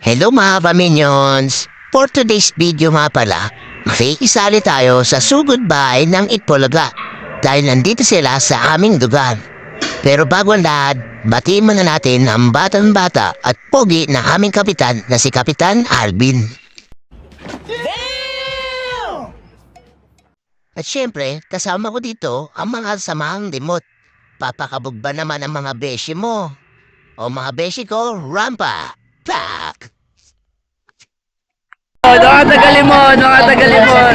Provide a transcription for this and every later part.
Hello mga ka-minions! For today's video nga pala, makikisali tayo sa sugod bahay ng Itbulaga dahil nandito sila sa aming lugar. Pero bago ang lahat, batiin muna natin ang batang-bata at pogi na aming kapitan na si Kapitan Alvin. At syempre, kasama ko dito ang mga samahang limot. Papakabog ba naman ang mga beshi mo? O mga beshi ko, rampa! Pak! Mga taga-limon, mga taga-limon.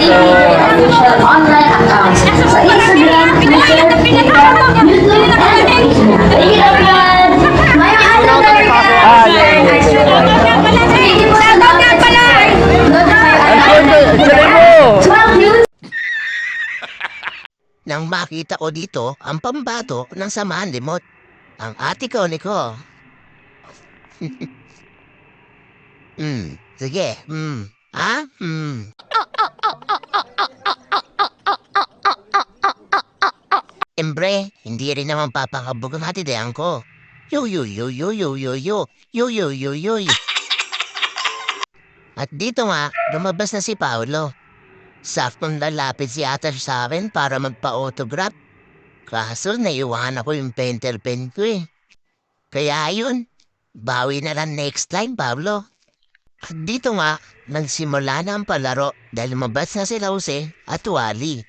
Online accounts sa Instagram, Twitter, TikTok, YouTube, and Facebook. Thank you, everyone! May alam na rin! Thank you po sa lahat. Galing mo! 12 news. Nang makita ko dito ang pambato ng samahan limot, ang ate ko ni ko. Sige, ha? Embre, hindi rin naman papakabog ang hatidayan ko. Yo. At dito nga, lumabas na si Paolo. Saktong lalapit si Ata sa akin para magpa-autograph. Kaso naiwanan ako yung painter pen ko eh. Kaya yun, bawi na lang next time, Pablo. At dito nga, nagsimula na ang palaro dahil lumabas na si Jose at Wally.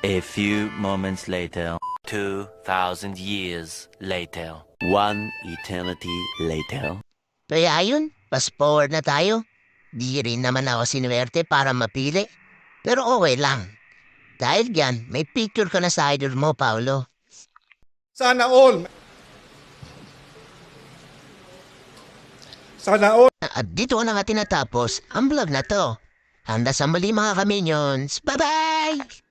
A few moments later, 2,000 years later, one eternity later. Kaya yun, fast forward na tayo. Di rin naman ako sinuwerte para mapili. Pero okay lang. Dahil yan, may picture ka na sa idol mo, Paolo. Sana all. Sana all. At dito ko na nga tinatapos ang vlog na to. Handa sa muli mga ka-minions. Bye-bye!